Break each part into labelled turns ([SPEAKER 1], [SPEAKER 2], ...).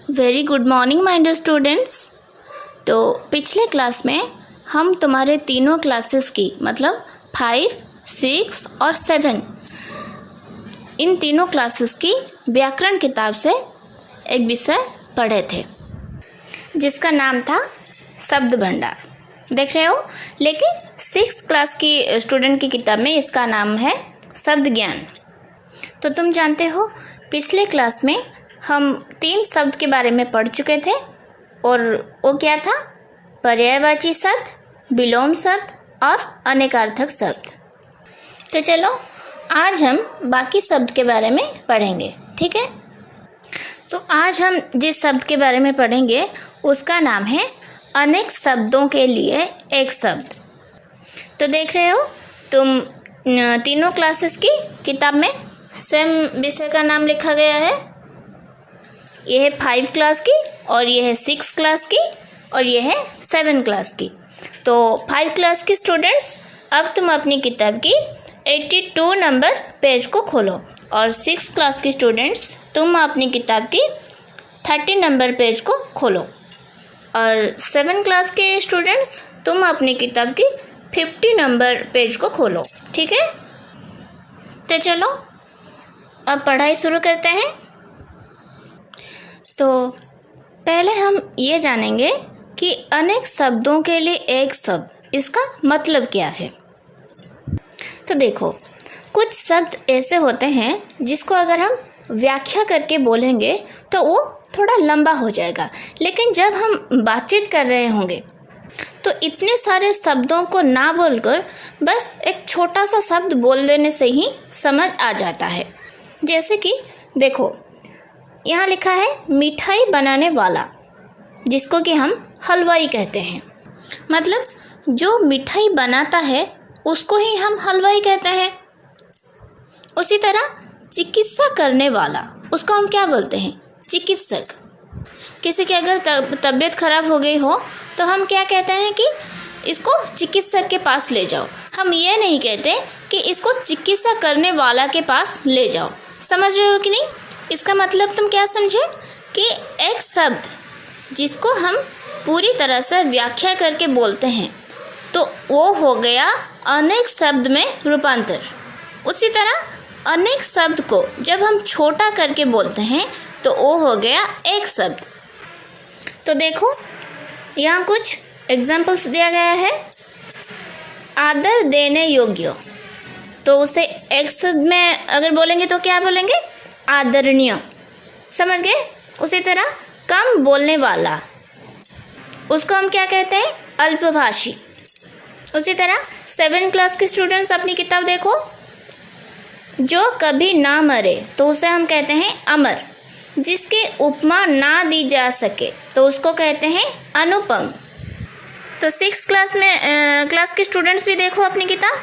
[SPEAKER 1] Very good morning my dear students. तो पिछले class में हम तुम्हारे तीनों क्लासेस की मतलब 5, 6 और 7 इन तीनों क्लासेस की व्याकरण किताब से एक विषय पढ़े थे जिसका नाम था शब्द भंडार। देख रहे हो, लेकिन 6th क्लास की स्टूडेंट की किताब में इसका नाम है शब्द ज्ञान। तो तुम जानते हो पिछले क्लास में हम 3 शब्द के बारे में पढ़ चुके थे और वो क्या था? पर्यायवाची शब्द, विलोम शब्द और अनेकार्थक शब्द। तो चलो आज हम बाकी शब्द के बारे में पढ़ेंगे, ठीक है? तो आज हम जिस शब्द के बारे में पढ़ेंगे उसका नाम है अनेक शब्दों के लिए एक शब्द। तो देख रहे हो तुम तीनों क्लासेस की किताब में सेम विषय का नाम लिखा गया है। यह है 5 क्लास की और यह है 6 क्लास की और यह है 7 क्लास की। तो 5 क्लास की स्टूडेंट्स अब तुम अपनी किताब की 82 नंबर पेज को खोलो और 6 क्लास की स्टूडेंट्स तुम अपनी किताब की 30 नंबर पेज को खोलो और 7 क्लास के स्टूडेंट्स तुम अपनी किताब की 50 नंबर पेज को खोलो, ठीक है? तो चलो अब पढ़ाई शुरू करते हैं। तो पहले हम ये जानेंगे कि अनेक शब्दों के लिए एक शब्द, इसका मतलब क्या है। तो देखो, कुछ शब्द ऐसे होते हैं जिसको अगर हम व्याख्या करके बोलेंगे तो वो थोड़ा लंबा हो जाएगा, लेकिन जब हम बातचीत कर रहे होंगे तो इतने सारे शब्दों को ना बोलकर बस एक छोटा सा शब्द बोल देने से ही समझ आ जाता है। जैसे कि देखो, यहाँ लिखा है मिठाई बनाने वाला, जिसको कि हम हलवाई कहते हैं। मतलब जो मिठाई बनाता है उसको ही हम हलवाई कहते हैं। उसी तरह चिकित्सा करने वाला, उसको हम क्या बोलते हैं? चिकित्सक। किसी की अगर तबीयत खराब हो गई हो तो हम क्या कहते हैं कि इसको चिकित्सक के पास ले जाओ। हम ये नहीं कहते कि इसको चिकित्सा करने वाला के पास ले जाओ। समझ रहे हो कि नहीं? इसका मतलब तुम क्या समझे कि एक शब्द जिसको हम पूरी तरह से व्याख्या करके बोलते हैं तो वो हो गया अनेक शब्द में रूपांतर। उसी तरह अनेक शब्द को जब हम छोटा करके बोलते हैं तो वो हो गया एक शब्द। तो देखो यहाँ कुछ एग्जाम्पल्स दिया गया है। आदर देने योग्य, तो उसे एक शब्द में अगर बोलेंगे तो क्या बोलेंगे? आदरणीय। समझ गए? उसी तरह कम बोलने वाला, उसको हम क्या कहते हैं? अल्पभाषी। उसी तरह 7 क्लास के स्टूडेंट्स अपनी किताब देखो। जो कभी ना मरे तो उसे हम कहते हैं अमर। जिसकी उपमा ना दी जा सके तो उसको कहते हैं अनुपम। तो 6 क्लास के स्टूडेंट्स भी देखो अपनी किताब।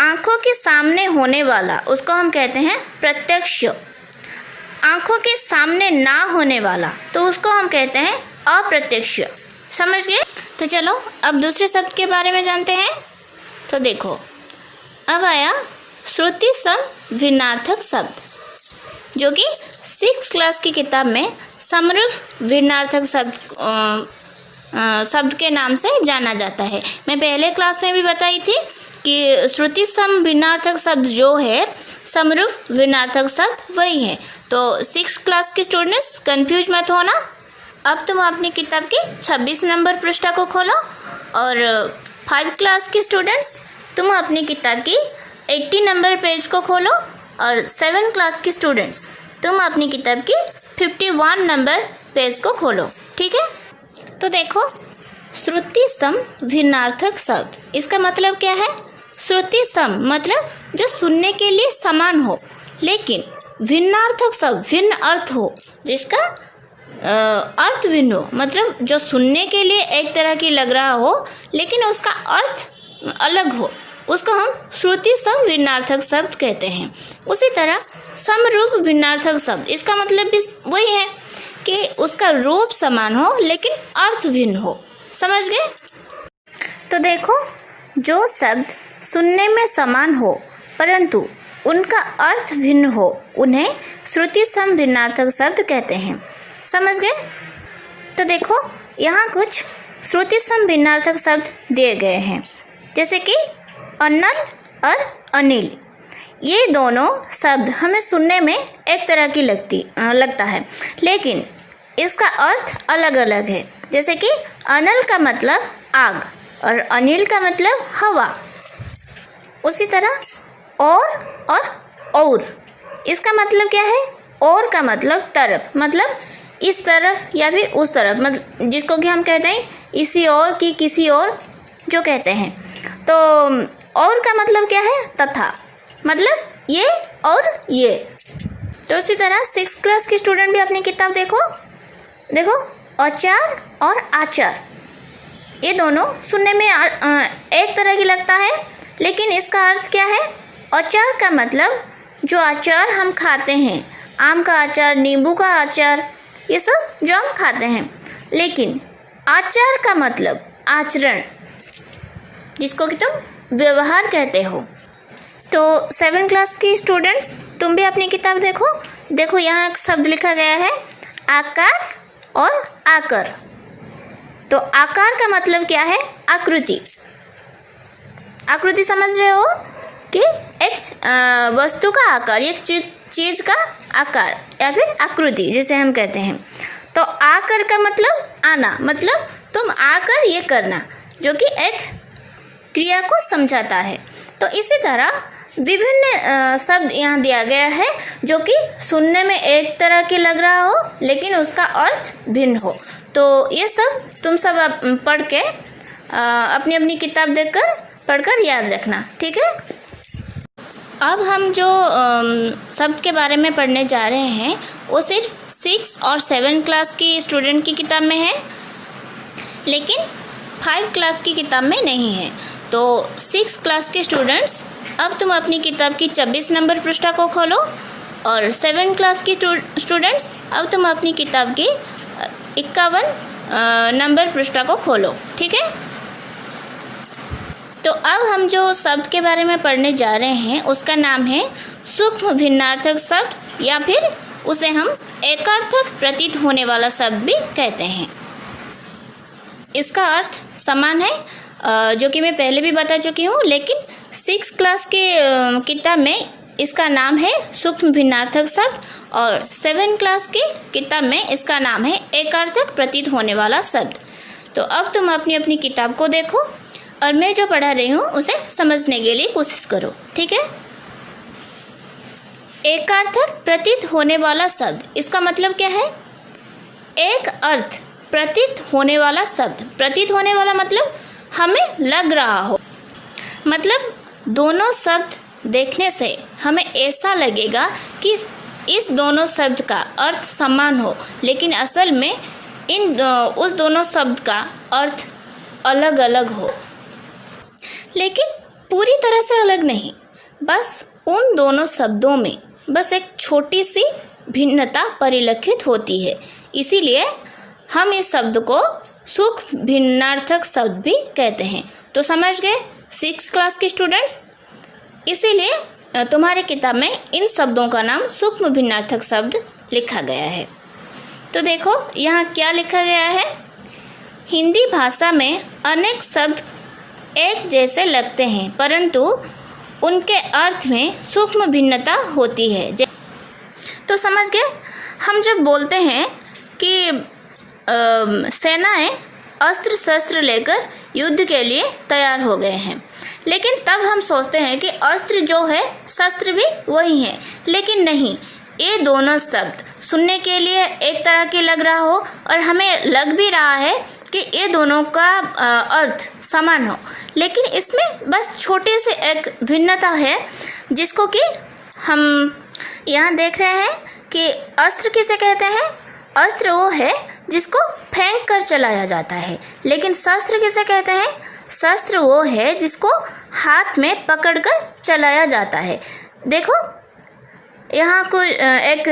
[SPEAKER 1] आँखों के सामने होने वाला, उसको हम कहते हैं प्रत्यक्ष। आँखों के सामने ना होने वाला तो उसको हम कहते हैं अप्रत्यक्ष। समझ गए? तो चलो अब दूसरे शब्द के बारे में जानते हैं। तो देखो, अब आया श्रुति सम भिन्नार्थक शब्द, जो कि 6 क्लास की किताब में समरूप भिन्नार्थक शब्द के नाम से जाना जाता है। मैं पहले क्लास में भी बताई थी कि श्रुति सम भिन्नार्थक शब्द जो है समरूप भिन्नार्थक शब्द वही है। तो 6 क्लास के स्टूडेंट्स कंफ्यूज मत होना। अब तुम अपनी किताब की 26 नंबर पृष्ठा को खोलो और 5 क्लास के स्टूडेंट्स तुम अपनी किताब की 80 नंबर पेज को खोलो और 7 क्लास की स्टूडेंट्स तुम अपनी किताब की 51 नंबर पेज को खोलो, ठीक है? तो देखो, श्रुति सम भिन्नार्थक शब्द, इसका मतलब क्या है? श्रुति सम मतलब जो सुनने के लिए समान हो, लेकिन भिन्नार्थक शब्द भिन्न अर्थ हो, जिसका अर्थ भिन्न हो। मतलब जो सुनने के लिए एक तरह की लग रहा हो लेकिन उसका अर्थ अलग हो, उसको हम श्रुति सम भिन्नार्थक शब्द कहते हैं। उसी तरह समरूप भिन्नार्थक शब्द, इसका मतलब भी वही है कि उसका रूप समान हो लेकिन अर्थ भिन्न हो। समझ गए? तो देखो, जो शब्द सुनने में समान हो परंतु उनका अर्थ भिन्न हो उन्हें श्रुति सम भिन्नार्थक शब्द कहते हैं। समझ गए? तो देखो यहाँ कुछ श्रुति सम भिन्नार्थक शब्द दिए गए हैं, जैसे कि अनल और अनिल। ये दोनों शब्द हमें सुनने में एक तरह की लगता है, लेकिन इसका अर्थ अलग अलग है। जैसे कि अनल का मतलब आग और अनिल का मतलब हवा। उसी तरह और इसका मतलब क्या है? और का मतलब तरफ, मतलब इस तरफ या फिर उस तरफ, मतलब जिसको कि हम कहते हैं इसी और की किसी और जो कहते हैं। तो और का मतलब क्या है? तथा, मतलब ये और ये। तो उसी तरह 6th क्लास की स्टूडेंट भी अपनी किताब देखो अचार और आचार, ये दोनों सुनने में एक तरह की लगता है, लेकिन इसका अर्थ क्या है? अचार का मतलब जो अचार हम खाते हैं, आम का अचार, नींबू का अचार, ये सब जो हम खाते हैं। लेकिन आचार का मतलब आचरण, जिसको कि तुम व्यवहार कहते हो। तो 7th क्लास की स्टूडेंट्स तुम भी अपनी किताब देखो यहाँ एक शब्द लिखा गया है आकार और आकर। तो आकार का मतलब क्या है? आकृति। आकृति समझ रहे हो कि एक वस्तु का आकार, एक चीज़ का आकार या फिर आकृति जिसे हम कहते हैं। तो आकर का मतलब आना, मतलब तुम आकर ये करना, जो कि एक क्रिया को समझाता है। तो इसी तरह विभिन्न शब्द यहाँ दिया गया है, जो कि सुनने में एक तरह की लग रहा हो लेकिन उसका अर्थ भिन्न हो। तो ये सब तुम सब पढ़ के अपनी अपनी किताब देखकर पढ़कर याद रखना, ठीक है? अब हम जो शब्द के बारे में पढ़ने जा रहे हैं वो सिर्फ 6 और 7 क्लास की स्टूडेंट की किताब में है, लेकिन 5 क्लास की किताब में नहीं है। तो 6 क्लास के स्टूडेंट्स अब तुम अपनी किताब की 26 नंबर पृष्ठा को खोलो, और 7 क्लास की स्टूडेंट्स अब तुम अपनी किताब की 51 नंबर पृष्ठा को खोलो, ठीक है? तो अब हम जो शब्द के बारे में पढ़ने जा रहे हैं उसका नाम है सूक्ष्म भिन्नार्थक शब्द, या फिर उसे हम एकार्थक प्रतीत होने वाला शब्द भी कहते हैं। इसका अर्थ समान है, जो कि मैं पहले भी बता चुकी हूँ, लेकिन 6 क्लास के किताब में इसका नाम है सूक्ष्म भिन्नार्थक शब्द, और 7 क्लास की किताब में इसका नाम है एकार्थक प्रतीत होने वाला शब्द। तो अब तुम अपनी अपनी किताब को देखो और मैं जो पढ़ा रही हूँ उसे समझने के लिए कोशिश करो, ठीक है? एकार्थक प्रतीत होने वाला शब्द, इसका मतलब क्या है? एक अर्थ प्रतीत होने वाला शब्द। प्रतीत होने वाला मतलब हमें लग रहा हो, मतलब दोनों शब्द देखने से हमें ऐसा लगेगा कि इस दोनों शब्द का अर्थ समान हो, लेकिन असल में उस दोनों शब्द का अर्थ अलग अलग हो, लेकिन पूरी तरह से अलग नहीं। बस उन दोनों शब्दों में बस एक छोटी सी भिन्नता परिलक्षित होती है, इसीलिए हम इस शब्द को सूक्ष्म भिन्नार्थक शब्द भी कहते हैं। तो समझ गए 6 क्लास के स्टूडेंट्स? इसीलिए तुम्हारी किताब में इन शब्दों का नाम सूक्ष्म भिन्नार्थक शब्द लिखा गया है। तो देखो यहाँ क्या लिखा गया है? हिंदी भाषा में अनेक शब्द एक जैसे लगते हैं, परंतु उनके अर्थ में सूक्ष्म भिन्नता होती है। तो समझ गए? हम जब बोलते हैं कि सेनाएं अस्त्र शस्त्र लेकर युद्ध के लिए तैयार हो गए हैं, लेकिन तब हम सोचते हैं कि अस्त्र जो है शस्त्र भी वही है, लेकिन नहीं, ये दोनों शब्द सुनने के लिए एक तरह के लग रहा हो और हमें लग भी रहा है कि ये दोनों का अर्थ समान हो, लेकिन इसमें बस छोटे से एक भिन्नता है, जिसको कि हम यहाँ देख रहे हैं कि अस्त्र किसे कहते हैं? अस्त्र वो है जिसको फेंक कर चलाया जाता है, लेकिन शस्त्र किसे कहते हैं? शस्त्र वो है जिसको हाथ में पकड़कर चलाया जाता है। देखो यहाँ कोई एक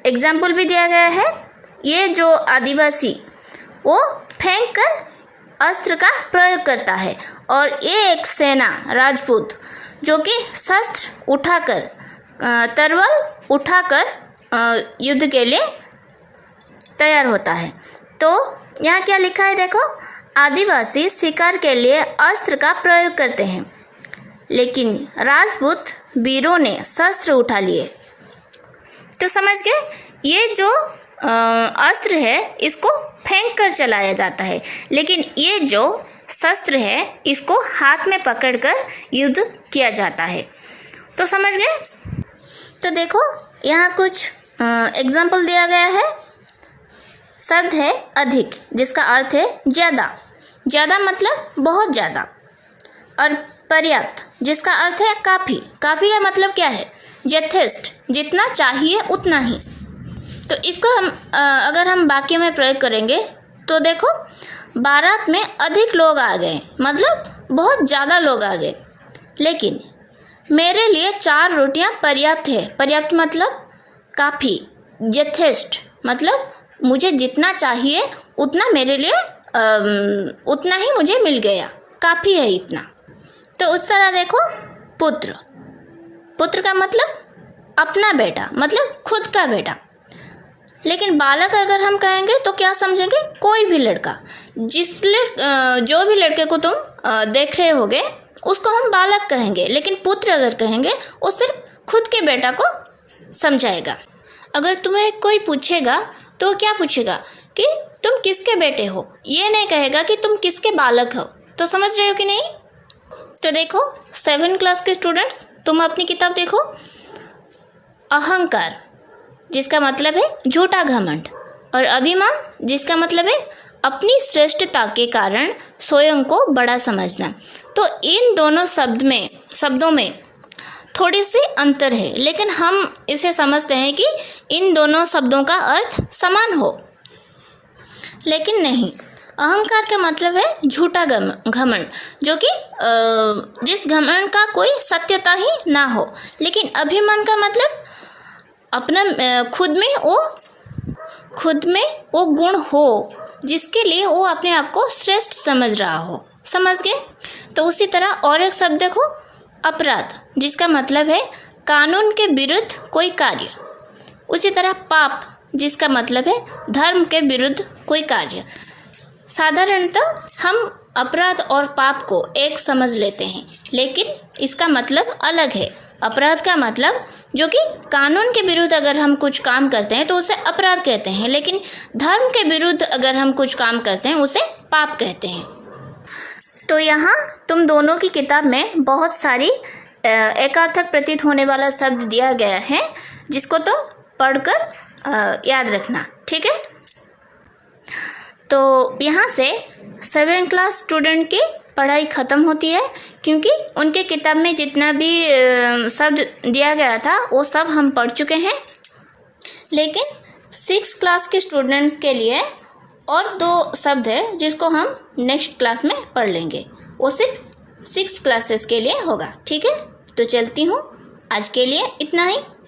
[SPEAKER 1] एग्जाम्पल भी दिया गया है। ये जो आदिवासी वो फेंक कर अस्त्र का प्रयोग करता है, और ये एक सेना राजपूत जो कि शस्त्र उठाकर तलवार उठाकर युद्ध के लिए तैयार होता है। तो यहाँ क्या लिखा है देखो, आदिवासी शिकार के लिए अस्त्र का प्रयोग करते हैं, लेकिन राजपूत वीरों ने शस्त्र उठा लिए। तो समझ गए, ये जो अस्त्र है इसको फेंक कर चलाया जाता है, लेकिन ये जो शस्त्र है इसको हाथ में पकड़कर युद्ध किया जाता है। तो समझ गए। तो देखो यहाँ कुछ एग्जाम्पल दिया गया है। शब्द है अधिक, जिसका अर्थ है ज़्यादा, ज़्यादा मतलब बहुत ज़्यादा। और पर्याप्त, जिसका अर्थ है काफ़ी, काफ़ी का मतलब क्या है, यथेष्ट, जितना चाहिए उतना ही। तो इसको हम अगर हम वाक्य में प्रयोग करेंगे तो देखो, बारात में अधिक लोग आ गए, मतलब बहुत ज़्यादा लोग आ गए, लेकिन मेरे लिए 4 रोटियां पर्याप्त है। पर्याप्त मतलब काफ़ी, यथेष्ट मतलब मुझे जितना चाहिए उतना मेरे लिए उतना ही मुझे मिल गया, काफ़ी है इतना। तो उस तरह देखो, पुत्र, पुत्र का मतलब अपना बेटा, मतलब खुद का बेटा। लेकिन बालक अगर हम कहेंगे तो क्या समझेंगे, कोई भी लड़का, जो भी लड़के को तुम देख रहे होगे उसको हम बालक कहेंगे। लेकिन पुत्र अगर कहेंगे वो सिर्फ खुद के बेटा को समझाएगा। अगर तुम्हें कोई पूछेगा तो क्या पूछेगा कि तुम किसके बेटे हो, ये नहीं कहेगा कि तुम किसके बालक हो। तो समझ रहे हो कि नहीं। तो देखो 7th क्लास के स्टूडेंट्स, तुम अपनी किताब देखो। अहंकार, जिसका मतलब है झूठा घमंड, और अभिमान, जिसका मतलब है अपनी श्रेष्ठता के कारण स्वयं को बड़ा समझना। तो इन दोनों शब्दों में थोड़ी सी अंतर है, लेकिन हम इसे समझते हैं कि इन दोनों शब्दों का अर्थ समान हो, लेकिन नहीं। अहंकार का मतलब है झूठा घमंड, जो कि जिस घमंड का कोई सत्यता ही ना हो। लेकिन अभिमान का मतलब अपना खुद में वो गुण हो जिसके लिए वो अपने आप को श्रेष्ठ समझ रहा हो। समझ गए। तो उसी तरह और एक शब्द देखो, अपराध, जिसका मतलब है कानून के विरुद्ध कोई कार्य। उसी तरह पाप, जिसका मतलब है धर्म के विरुद्ध कोई कार्य। साधारणतः हम अपराध और पाप को एक समझ लेते हैं, लेकिन इसका मतलब अलग है। अपराध का मतलब जो कि कानून के विरुद्ध अगर हम कुछ काम करते हैं तो उसे अपराध कहते हैं, लेकिन धर्म के विरुद्ध अगर हम कुछ काम करते हैं उसे पाप कहते हैं। तो यहाँ तुम दोनों की किताब में बहुत सारी एकार्थक प्रतीत होने वाला शब्द दिया गया है, जिसको तुम पढ़कर याद रखना, ठीक है। तो यहाँ से 7th क्लास स्टूडेंट की पढ़ाई ख़त्म होती है, क्योंकि उनके किताब में जितना भी शब्द दिया गया था वो सब हम पढ़ चुके हैं। लेकिन 6th क्लास के स्टूडेंट्स के लिए और 2 शब्द है जिसको हम नेक्स्ट क्लास में पढ़ लेंगे, वो सिर्फ 6 क्लासेस के लिए होगा, ठीक है। तो चलती हूँ, आज के लिए इतना ही।